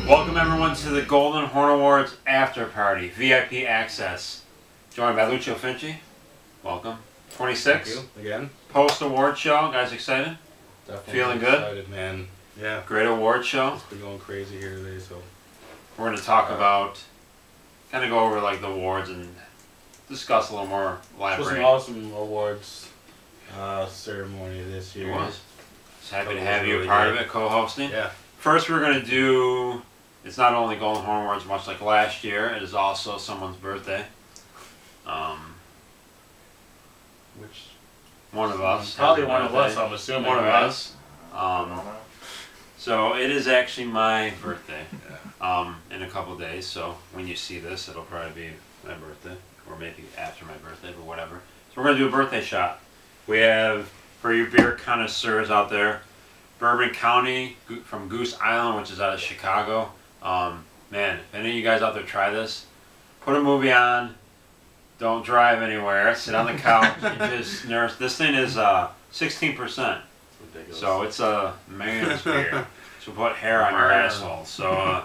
Welcome everyone to the Golden Horn Awards After Party, VIP access. Joined by Lucio Finci. Welcome. 26. Thank you again. Post award show. Guys excited? Definitely Feeling good? Excited, man. Yeah. Great award show. It's been going crazy here today, so. We're going to talk about, kind of go over like the awards and discuss a little more It was elaborate. an awesome awards ceremony this year. It was. Just happy to It was have you a really part good. of it, co-hosting. Yeah. First we're going to do, it's not only Golden Horn Awards much like last year, it is also someone's birthday. Which? One of us. Probably has a one of birthday. us, I'm assuming. One of right? us. So it is actually my birthday in a couple days. So when you see this, it'll probably be my birthday, or maybe after my birthday, but whatever. So we're gonna do a birthday shot. We have, for you beer connoisseurs out there, Bourbon County from Goose Island, which is out of Chicago. Man, if any of you guys out there try this, put a movie on. Don't drive anywhere. Sit on the couch and just nurse. This thing is 16%. Ridiculous. So it's a man's beer. So put hair on your asshole. So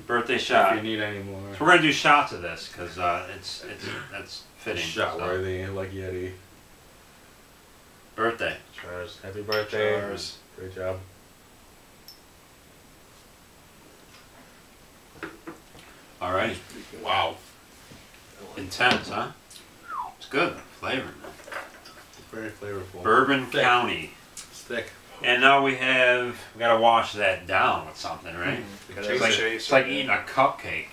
birthday shot. If you need any more. So we're gonna do shots of this because that's fitting. Shot So, worthy, like Yeti. birthday. Cheers. Happy birthday. Cheers. Great job. Alrighty. Wow. Intense, huh? It's good. Flavor. Very flavorful. Bourbon Thick. County. It's thick. And now we gotta wash that down with something, right? It's like eating a cupcake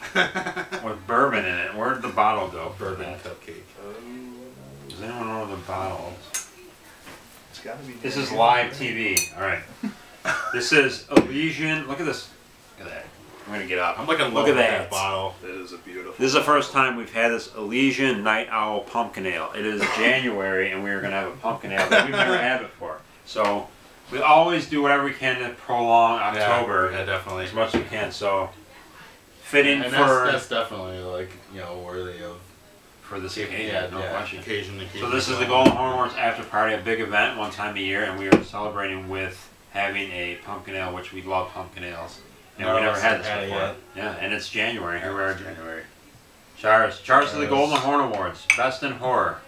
with bourbon in it. Where did the bottle go? For Bourbon that? cupcake. Does anyone know the bottle? It's gotta be. This is live TV. All right. This is Elysian. Look at this. Look at that. I'm gonna get up. I'm looking Look low at that. bottle. It is a beautiful. This is the first time we've had this Elysian Night Owl Pumpkin Ale. It is January, and we are gonna have a pumpkin ale that we've never had before. So we always do whatever we can to prolong October Yeah, definitely. as much as we can. So fitting And for that's definitely like, you know, worthy of this occasion. No question. occasion. So this is the Golden Horn Awards After Party, a big event one time a year, and we are celebrating with having a pumpkin ale, which we love pumpkin ales. And None we of never us had have this had it before. yet. Yeah, and it's January. Here we are. January. Cheers. Cheers to the Cheers. Golden Horn Awards. Best in horror.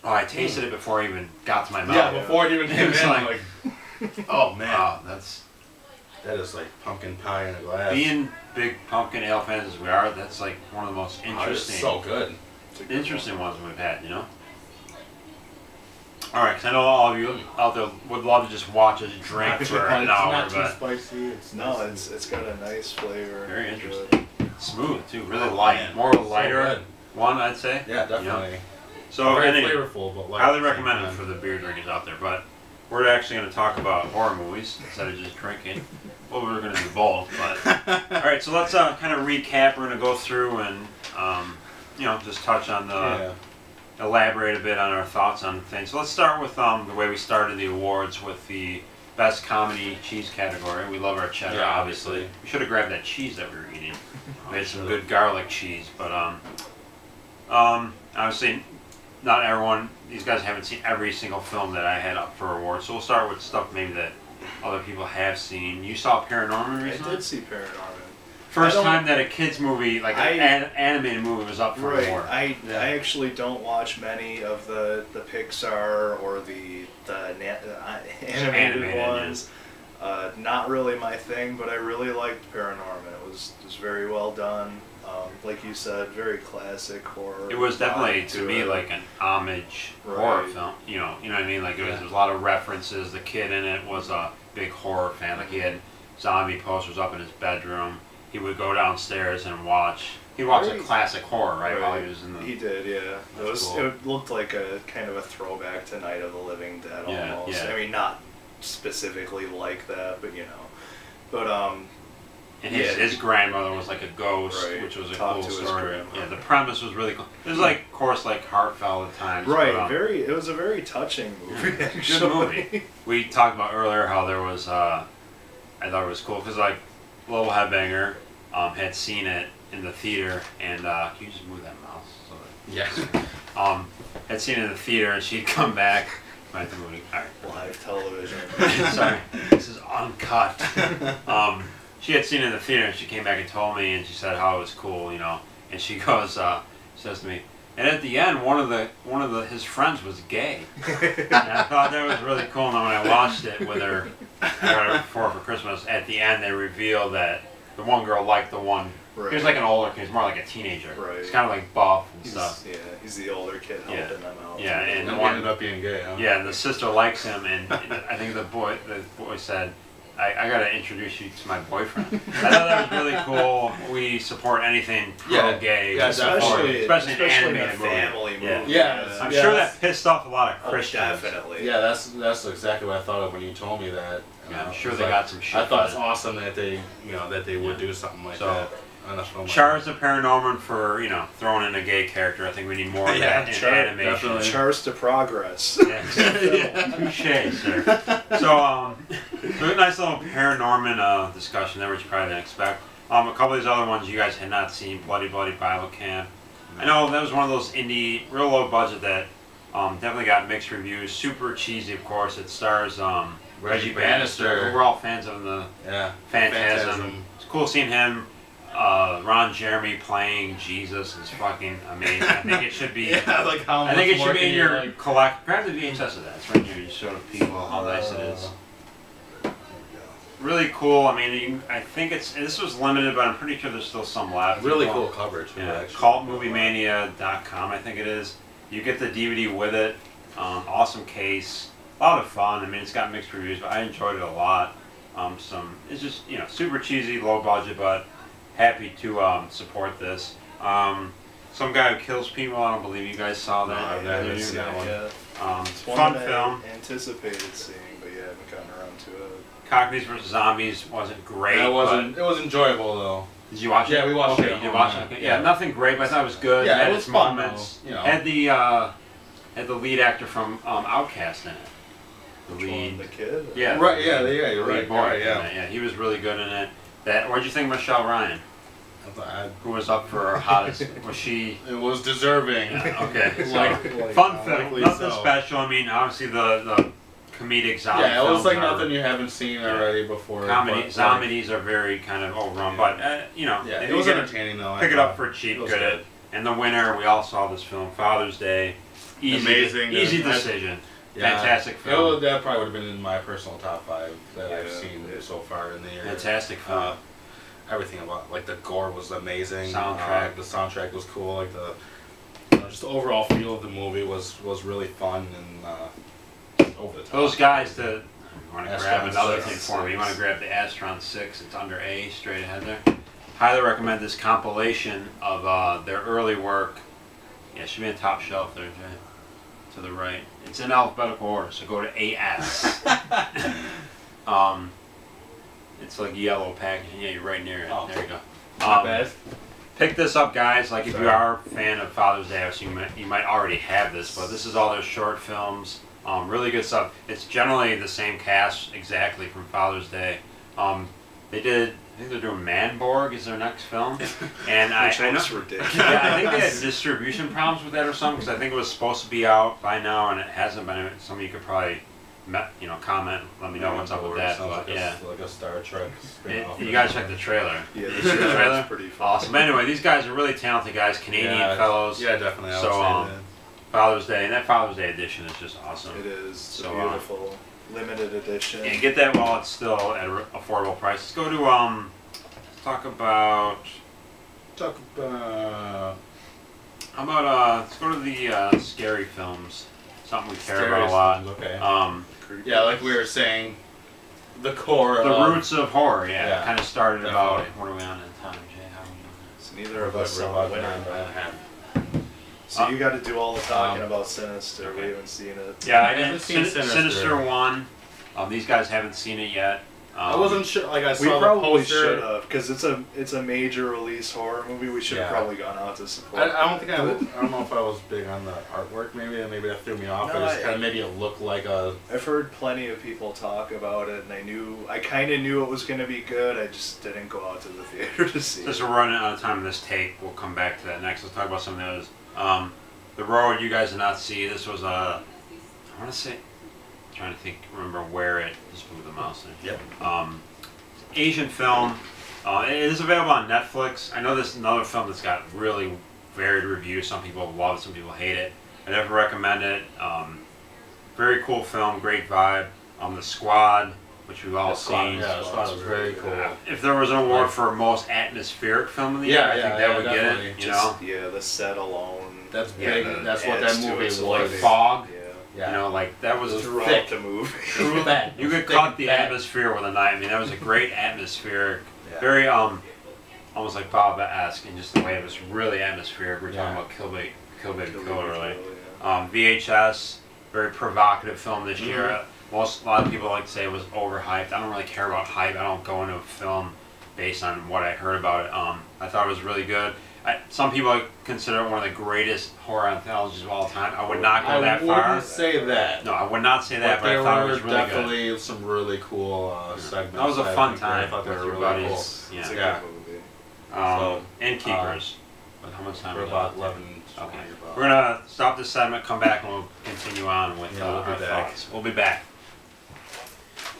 Oh, I tasted it before it even got to my mouth. Yeah, before it even came It's in, like- like, oh man, Wow, that's that is like pumpkin pie in a glass. being big pumpkin ale fans as we are. That's like one of the most Oh, it's interesting, so good. interesting ones we've had. You know. All right, because I know all of you out there would love to just watch us drink for an hour, not too but spicy. It's No, nice it's got a nice flavor. very Good. interesting. Smooth too, really Oh, light, man. more of a So lighter good. one, I'd say. Yeah, definitely. So Very any, flavorful, but like highly at the same recommended time. for the beer drinkers out there. But we're actually going to talk about horror movies instead of just drinking. Well, we're going to do both, but all right. So let's kind of recap. We're going to go through and you know, just touch on the elaborate a bit on our thoughts on things. So let's start with the way we started the awards with the best comedy cheese category. We love our cheddar, Yeah, obviously. obviously. We should have grabbed that cheese that we were eating. We had some good garlic cheese, but obviously not everyone. These guys haven't seen every single film that I had up for awards. So we'll start with stuff maybe that other people have seen. You saw Paranorman I recently? did see Paranorman. First I don't- time that a kids movie, like an animated movie, was up for an Right. award. I actually don't watch many of the Pixar or the animated animated, ones. Not really my thing, but I really liked Paranorman. It was very well done. Like you said, very classic horror. It was definitely, vibe to me, it. like an homage horror Right. film. You know what I mean? Like there was a lot of references. The kid in it was a big horror fan. Like he had zombie posters up in his bedroom. He would go downstairs and watch. He watched a Right. classic horror, right, while he was in the. He did, yeah. That's cool. It looked like a kind of a throwback to Night of the Living Dead Yeah, almost. yeah. I mean, not specifically like that, but you know. But And his grandmother was like a ghost, Right. which was a Talk cool to his story. grandma. Yeah, the premise was really cool. It was like, of course, like heartfelt at times. right, But, it was a very touching movie. Yeah, Actually. good movie. We talked about earlier how there was. I thought it was cool because like Little Headbanger had seen it in the theater, and can you just move that mouse? So that, Yeah. had seen it in the theater, and she'd come back. Right, the movie. All right. Live television. Sorry. This is uncut. She had seen it in the theater, and she came back and told me, and she said how it was cool, you know. And she goes, says to me, and at the end, one of his friends was gay. And I thought that was really cool. And when I watched it with her, for Christmas, at the end they reveal that the one girl liked the one. Right. He was like an older kid. He was more like a teenager. Right. He's kind of like buff and stuff. Yeah, he's the older kid helping them out. Yeah, and And the one ended up being gay, huh? Yeah, the sister likes him, and I think the boy said, I gotta introduce you to my boyfriend. I thought that was really cool. We support anything pro-gay, Yeah, especially in an in a animated family movie. Yeah. Yeah. I'm Yeah, sure that's- that pissed off a lot of Oh, Christians. definitely. Yeah, that's exactly what I thought of when you told me that. Yeah, I'm sure It's they like, got some shit I thought for it's it. awesome that they, that they would do something like So, that on a film. Charles the Paranorman for, throwing in a gay character. I think we need more of that in animation. definitely. Chars to progress. Yeah, touche, sir. So, a nice little Paranorman discussion there, which you probably didn't expect. A couple of these other ones you guys had not seen, Bloody Bloody Bible Camp. I know that was one of those indie, real low budget that definitely got mixed reviews. Super cheesy, of course. It stars Reggie Bannister, who we're all fans of the Phantasm. It's cool seeing him. Ron Jeremy playing Jesus is fucking amazing. I think it should be. Yeah, like how I think much it more should be can in you, your like- collect. Grab the VHS of that. It's right here. You show the people how nice it is. Really cool. I mean, I think this was limited, but I'm pretty sure there's still some left. Really You cool go- coverage. Yeah, Actually. cultmoviemania.com, I think it is. You get the DVD with it. Awesome case. A lot of fun. I mean, it's got mixed reviews, but I enjoyed it a lot. It's just super cheesy, low budget, but happy to support this. Some guy who kills people. I don't believe you guys saw that. No, I haven't seen that one. yet. It's one Fun that film. I anticipated seeing, but yeah, I haven't gotten around to it. Cockneys vs. Zombies wasn't great. It wasn't. but- It was enjoyable though. Did you watch it? Yeah, we watched okay, it you at did home, watch yeah. it. Okay. Yeah. Yeah, nothing great, but I thought it was good. Yeah, Had it was its fun, moments. though, Had the lead actor from Outcast in it. The Which one, lead. the kid? Yeah. Right. Yeah. Yeah. You're Lead right. boy. Right, Yeah. Yeah. He was really good in it. What did you think of Michelle Ryan? Who was up for her hottest? Was she? It was deserving. Yeah, okay. So, Like, fun film. likely Nothing so. special. I mean, obviously the comedic zombie. Yeah, it was films like are- nothing you haven't seen already before. Comedy but, zombies are very kind of overrun, but Yeah, if it you was get entertaining though. I pick it up thought. for cheap, It was good. good. And the winner, we all saw this film, Father's Day. Easy, Amazing. easy I- decision. Yeah, Fantastic It film. would, that probably would have been in my personal top 5 that I've Yeah. seen so far in the year. Fantastic film. Everything about like the gore was amazing. Soundtrack. The soundtrack was cool. Like just the overall feel of the movie was really fun and over the top. Those guys that want to grab Astron another 6. thing for me. You want to grab the Astron 6. It's under A, straight ahead there. Highly recommend this compilation of their early work. Yeah, it should be in top shelf there, Jay. To the right. It's in alphabetical order, so go to AS. It's like yellow packaging. Yeah, you're right near it. Oh. There you go. Not bad. Pick this up, guys. Like, if you Sorry. are a fan of Father's Day, you might already have this, but this is all their short films. Really good stuff. It's generally the same cast exactly from Father's Day. I think they're doing Manborg is their next film, and Which I know. looks ridiculous. Yeah, I think they had distribution problems with that or something, because I think it was supposed to be out by now, and it hasn't been. Some of you could probably, comment, let me know what's up with that. Sounds But like yeah, like a Star Trek. spin-off. you guys check the trailer. Yeah, You the see the trailer? trailer's pretty fun. Awesome. But anyway, these guys are really talented guys, Canadian Yeah, fellows. Yeah, definitely. I would So, say that. Father's Day, and that Father's Day edition is just awesome. It is. It's So, a beautiful limited edition. Yeah, get that while it's still at an affordable price. Let's go to let's talk about. Talk about How about let's go to the scary films. Something we care about a lot. Okay. Yeah, like we were saying, the core The of roots of horror. Yeah, Yeah, kind of started about. definitely. What are we on in time, Jay? How are we doing So neither of We're us about saw the 9 winner. and a half. So you got to do all the talking Um, about Sinister. okay. We haven't seen it. Yeah, I haven't didn't. seen Sinister. Sinister 1. These guys haven't seen it yet. I wasn't sure. Like I We saw the probably poster. should have, because it's a major release horror movie. We should have Yeah. probably gone out to support. I don't think I don't know if I was big on the artwork. Maybe that threw me off. No, it just I- kind of made it look like a. I've heard plenty of people talk about it, and I kind of knew it was going to be good. I just didn't go out to the theater to see Since it. we're running out of time in this tape, we'll come back to that next. Let's talk about some of those. The Road, you guys did not see. This was I want to say, trying to remember where it. Just move the mouse in. Yep. Asian film. It is available on Netflix. I know this is another film that's got really varied reviews. Some people love it, some people hate it. I never recommend it. Very cool film, great vibe. The Squad, which we've all seen. Yeah, the Squad was very cool. If there was an award for most atmospheric film of the year, I think that would definitely. get it. You know, Yeah, the set alone. That's big. That's what that adds to movie it, was. so like like Fog. Yeah. You know, like that was Throughout thick. the movie. You could Thick cut and the fat. atmosphere with a knife. I mean, that was a great atmospheric, Yeah. very almost like Boba-esque, and just the way it was really atmospheric. We're talking about Kill Baby Kill early. VHS, very provocative film this year. A lot of people like to say it was overhyped. I don't really care about hype. I don't go into a film based on what I heard about it. I thought it was really good. Some people consider it one of the greatest horror anthologies of all time. I would not go that far. I wouldn't say that. No, I would not say that, but I there thought it were was really good. definitely some really cool segments. That was a I fun think time I thought they with were your really cool. buddies. It's a Yeah. good movie. Innkeepers. How much time? We're is about left? 11. Okay. We're gonna stop this segment, come back, and we'll continue on with Yeah, we'll be our back. thoughts. We'll be back.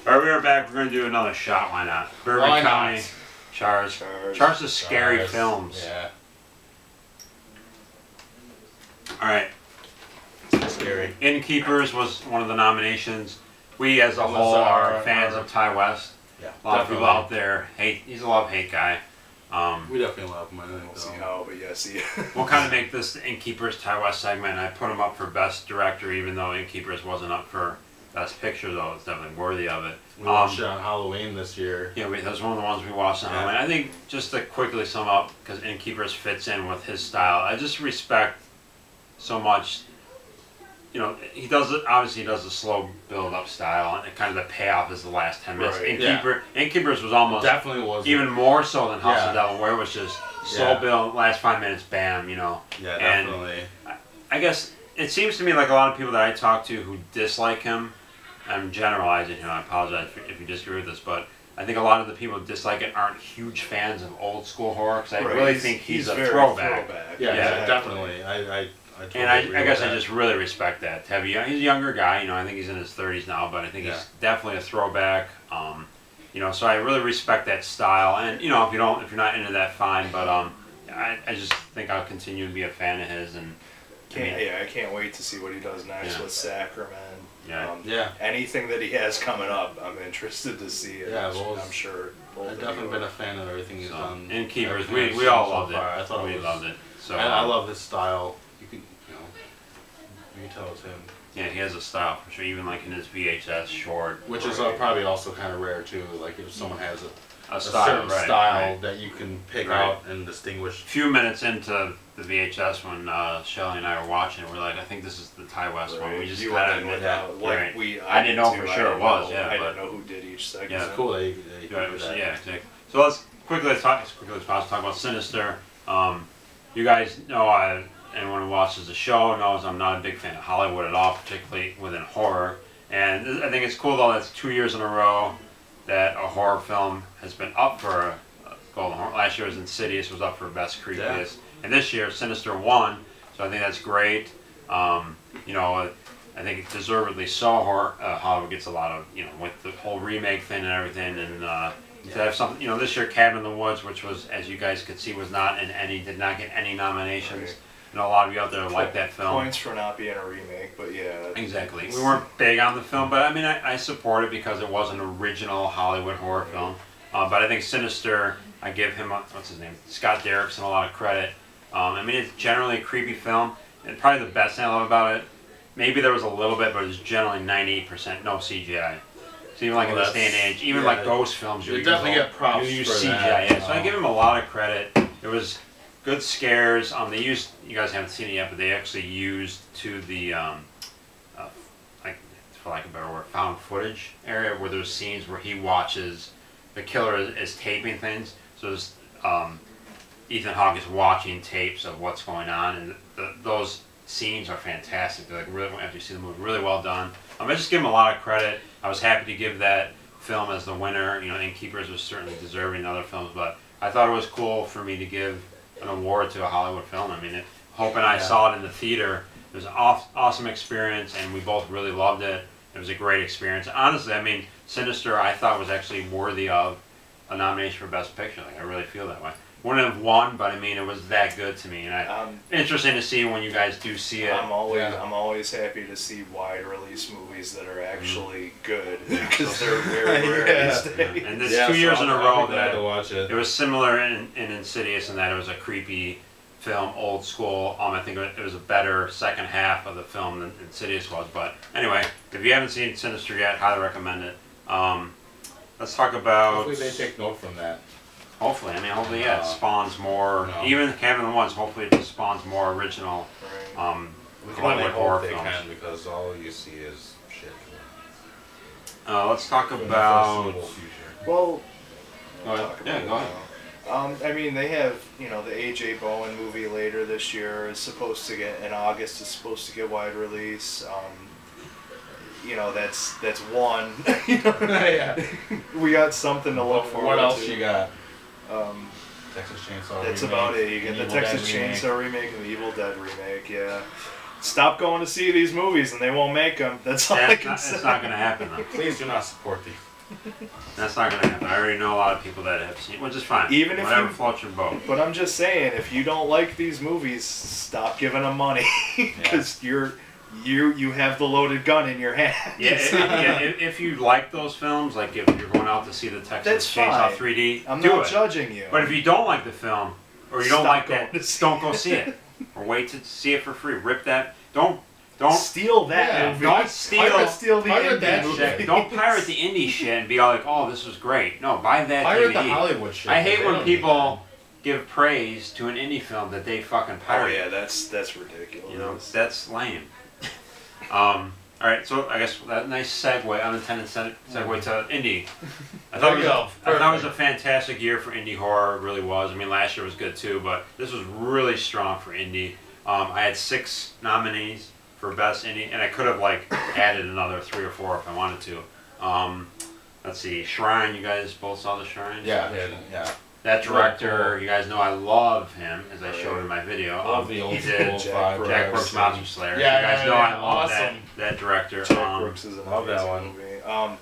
All right, we are back. We're gonna do another shot. Why not? Bourbon Why County. not? Char's. Char's. Char's is scary Stars. films. Yeah. All right. Scary. Innkeepers was one of the nominations. We, as a That was whole, are our- fans of Ty West. Yeah. A lot of people out there hate. He's a love-hate guy. We definitely love him. I think We'll see how, but yeah, see. We'll kind of make this the Innkeepers Ty West segment. I put him up for Best Director, even though Innkeepers wasn't up for Best Picture, though. It's definitely worthy of it. We watched it on Halloween this year. Yeah, that was one of the ones we watched on Halloween. I think, just to quickly sum up, because Innkeepers fits in with his style, I just respect so much. You know, he does it. Obviously, he does the slow build-up style, and kind of the payoff is the last 10 minutes. Right. Innkeepers was almost Definitely was. even more so than House Yeah. of the Devil, where it was just slow Yeah. build, last 5 minutes, bam. You know. Yeah, And definitely. I guess it seems to me like a lot of people that I talk to who dislike him, I'm generalizing here, I apologize if you disagree with this, but I think a lot of the people who dislike it aren't huge fans of old school horror, because I really think he's a very throwback. Yeah, Yeah. definitely. I totally And I agree guess with I that. just really respect that. To have he's a younger guy, you know, I think he's in his 30s now, but I think Yeah. he's definitely a throwback. You know, so I really respect that style, and you know, if you're not into that, fine, but I just think I'll continue to be a fan of his, and I can't wait to see what he does next Yeah. with Sacrament. Yeah. Anything that he has coming up, I'm interested to see it. Yeah, well, I'm sure. both I've of definitely you been are. a fan of everything he's done. Innkeepers, Everything I've we seen all so loved it. far. I thought We it was, loved it. So and I love his style. You can tell it's him. Yeah, he has a style for sure. Even like in his VHS short, Which is probably also kind of rare too. Like if someone has a a style, certain right, style right. that you can pick Right. out and distinguish. A few minutes into the VHS when Shelly and I were watching it, we're like, I think this is the Ty West one. We just You gotta went in admit that. without, like Right. I didn't know for sure it was, yeah, I but- didn't know who did each segment. Yeah. It's cool that you Yeah, can do that. exactly. So let's quickly talk as possible talk about Sinister. You guys know, anyone who watches the show knows I'm not a big fan of Hollywood at all, particularly within horror. And I think it's cool though that's 2 years in a row that a horror film has been up for a Golden Horn. Last year was Insidious, was up for Best Creepiest, and this year Sinister won. So I think that's great. You know, I think it's deservedly so. Hollywood gets a lot of, you know, with the whole remake thing and everything, and to have something, you know, this year Cabin in the Woods, which was, as you guys could see, was not in any, did not get any nominations. Right. You know, a lot of you out there like that film. Points for not being a remake, but yeah. Exactly. We weren't big on the film, but I mean, I support it because it was an original Hollywood horror film. But I think Sinister, I give him, what's his name, Scott Derrickson, a lot of credit. I mean, it's generally a creepy film, and probably the best thing I love about it, maybe there was a little bit, but it's generally 98% no CGI. So even like in this day and age, even yeah, like ghost films, you definitely get props you use for CGI. that. Yeah. So I give him a lot of credit. It was good scares. They used, you guys haven't seen it yet, but they actually used to the like, for lack of a better word, found footage area where there's scenes where he watches the killer is taping things. So there's Ethan Hawke is watching tapes of what's going on, and those scenes are fantastic. They're like really, after you see the movie, really well done. I just give him a lot of credit. I was happy to give that film as the winner. You know, Innkeepers was certainly deserving in other films, but I thought it was cool for me to give an award to a Hollywood film. I mean, Hope and I saw it in the theater. It was an awesome experience, and we both really loved it. It was a great experience. Honestly, I mean, Sinister I thought was actually worthy of a nomination for Best Picture. Like, I really feel that way. Wouldn't have won, but I mean, it was that good to me, and interesting to see when you guys do see it. I'm always happy to see wide release movies that are actually good, because they're very rare these days. And this 2 years in a row that to watch it. It was similar in Insidious in that it was a creepy film, old school. I think it was a better second half of the film than Insidious was. But anyway, if you haven't seen Sinister yet, highly recommend it. Let's talk about. Hopefully they take note from that. Hopefully, I mean, hopefully, yeah, it spawns more. Even Cabin in the Woods, hopefully, it just spawns more original. We can only horror hope they films. can, because all you see is shit. Let's talk For the about. foreseeable future. Well, Go ahead. Yeah, go ahead. I mean, they have, you know, the A.J. Bowen movie later this year is supposed to get, in August, is supposed to get wide release. You know, that's one. You know, Yeah. we got something to look forward to. What else you got? Texas Chainsaw That's remake, about it. You get the Evil Texas Dead Chainsaw remake and the Evil Dead remake, yeah. Stop going to see these movies and they won't make them. That's all I can say. It's not going to happen, though. Please do not support these. That's not going to happen. I already know a lot of people that have seen, which is fine. Even if whatever you- floats your boat. But I'm just saying, if you don't like these movies, stop giving them money. Because you have the loaded gun in your hand. If you like those films, like if you're going out to see the Texas That's Chainsaw fine. 3D, I'm do not it. judging you. But if you don't like the film, or you don't Stop like going that, to see don't go see it. Or wait to see it for free. Rip that. Don't steal that Yeah, movie. don't steal- Pirate steal the pirate indie that movies. shit. Don't pirate the indie shit and be all like, oh, this was great. No, buy that Pirate DVD. the Hollywood shit. I hate They when don't need people give praise to an indie film that they fucking Oh pirate. yeah, that's ridiculous. You know, that's lame. All right, so I guess that nice segue, unintended segue to indie. I thought it was a fantastic year for indie horror. It really was. I mean, last year was good too, but this was really strong for indie. I had 6 nominees for best indie, and I could have like added another 3 or 4 if I wanted to. Let's see, Shrine. You guys both saw The Shrine? Yeah. That director, you guys know I love him, as I showed in my video. Love the old he school did vibe. Jack Brooks Monster Slayer. Yeah, you guys yeah, know yeah, I love awesome. that director. Jack Brooks is an love that amazing movie.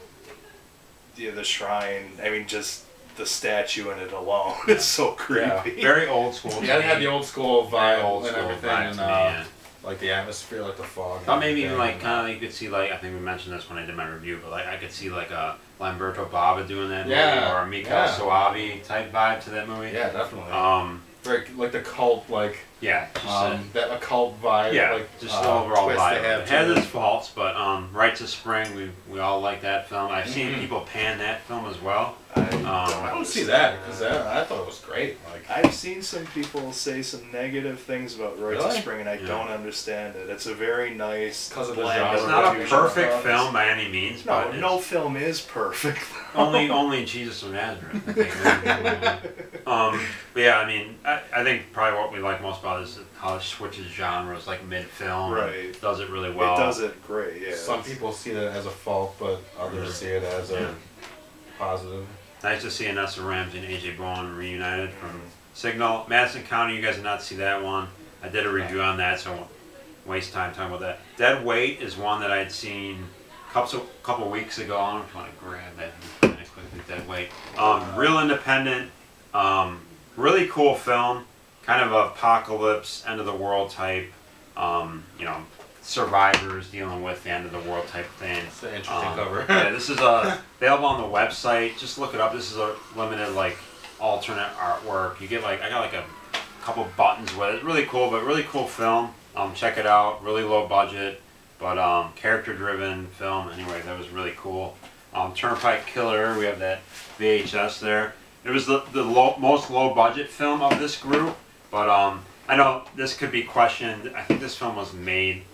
Yeah, The Shrine. I mean, just the statue in it alone is so creepy. Very old school. Yeah, it had the old school Very vibe old and school everything, vibe and to me, yeah. like the atmosphere, like the fog. Thought maybe and like everything. kind of you could see like I think we mentioned this when I did my review, but like I could see like a Lamberto Bava doing that movie Yeah, or a Mikhail yeah. Soavi type vibe to that movie. Yeah, definitely. Very, like the cult, like yeah, just that occult vibe. yeah, like, just the overall twist vibe. they have It has to its faults, but Rites of Spring, we all like that film. I've seen people pan that film as well. I don't see that because I thought it was great. Like I've seen some people say some negative things about Rites of Really? Spring, and I don't understand it. It's a very nice 'Cause of the blend genre. It's of not a fusion perfect genres. film by any means, No, but no it's film is perfect. only Jesus of Nazareth. I think. But yeah, I mean, I think probably what we like most about it is how it switches genres, like mid-film. Right. Does it really well. It does it great, yeah. some people see that as a fault, but others see it as a positive. Nice to see Anessa Ramsey and AJ Bowen reunited from Signal. Madison County, you guys did not see that one. I did a review on that, so I won't waste time talking about that. Dead Weight is one that I'd seen a couple weeks ago. I don't know if you want to grab that really quickly. Dead Weight. Real independent, really cool film. Kind of apocalypse, end of the world type. You know, survivors dealing with the end of the world type thing. It's an interesting cover. Yeah, this is available on the website. Just look it up. This is a limited like alternate artwork. You get like I got like a couple buttons with it. Really cool, but really cool film. Check it out. Really low budget, but character driven film. Anyway, that was really cool. Turnpike Killer. We have that VHS there. It was the most low budget film of this group, but I know this could be questioned. I think this film was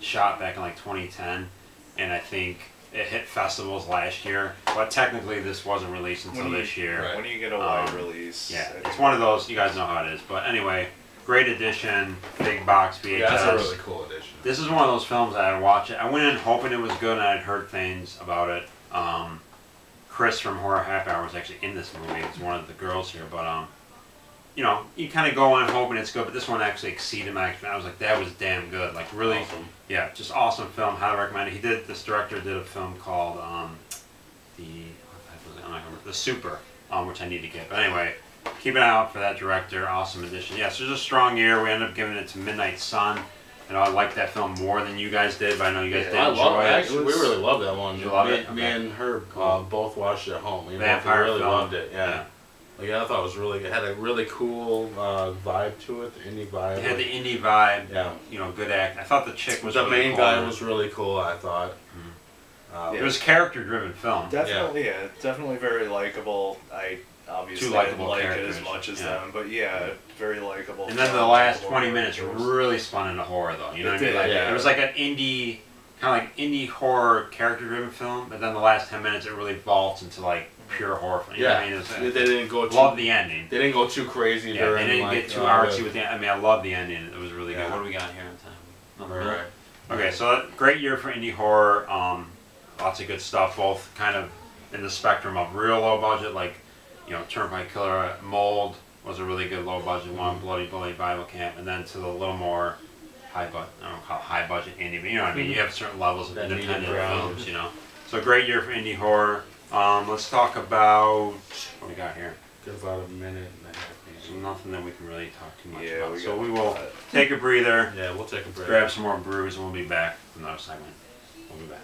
shot back in like 2010, and I think it hit festivals last year. But technically, this wasn't released until this year. right. When you get a wide release. Yeah, I it's think- one of those. You guys know how it is. But anyway, great edition, big box VHS. Yeah, that's a really cool edition. This is one of those films that I watch it. I went in hoping it was good, and I'd heard things about it. Chris from Horror Happy Hour was actually in this movie. It's one of the girls here, but you know, you kind of go on hoping it's good, but this one actually exceeded my expectations. I was like, that was damn good. Like, really, Awesome. yeah, just awesome film. Highly recommend it. This director did a film called the The Super, which I need to get. But anyway, keep an eye out for that director. Awesome addition. Yes, it was a strong year. We ended up giving it to Midnight Sun. And I liked that film more than you guys did, but I know you guys did I enjoy love it. it. Actually, we really loved that one. You love me, it? Me Okay. and her Cool. both watched it at home. We both Vampire really film. loved it. Yeah. Like, I thought it was really. It had a really cool vibe to it. The indie vibe. It had the indie vibe. Yeah. You know, good act. I thought the chick was The really main cool. guy was really cool. I thought. It was character-driven film. Definitely, yeah, definitely very likable. I obviously Two didn't likable like it characters, as much as yeah. them, but yeah, very likable. And then the last 20 minutes really spun into horror, though. You know It what I mean? did, Like, yeah. it was like an indie, kind of like indie horror character-driven film, but then the last 10 minutes it really vaults into like pure horror film. You know what I mean? It was, They didn't go too. love the ending. They didn't go too crazy Yeah, during. they didn't like, get too artsy with the. I mean, I love the ending. It was really good. Yeah. What do we got here on time? Nothing Right. really? Okay, so great year for indie horror. Lots of good stuff, both kind of in the spectrum of real low budget, like, you know, Turnpike Killer, Mold was a really good low budget one, Bloody Bully Bible Camp, and then to the little more high budget, I don't call it high budget indie, but you know what I mean? You have certain levels of That independent medium ground. films, you know. So great year for indie horror. Let's talk about what we got here. Give about a minute and a half. So Maybe. nothing that we can really talk too much Yeah, about. we So got we will that. take a breather, Yeah, we'll take a break. grab some more brews, and we'll be back for another segment. We'll be back.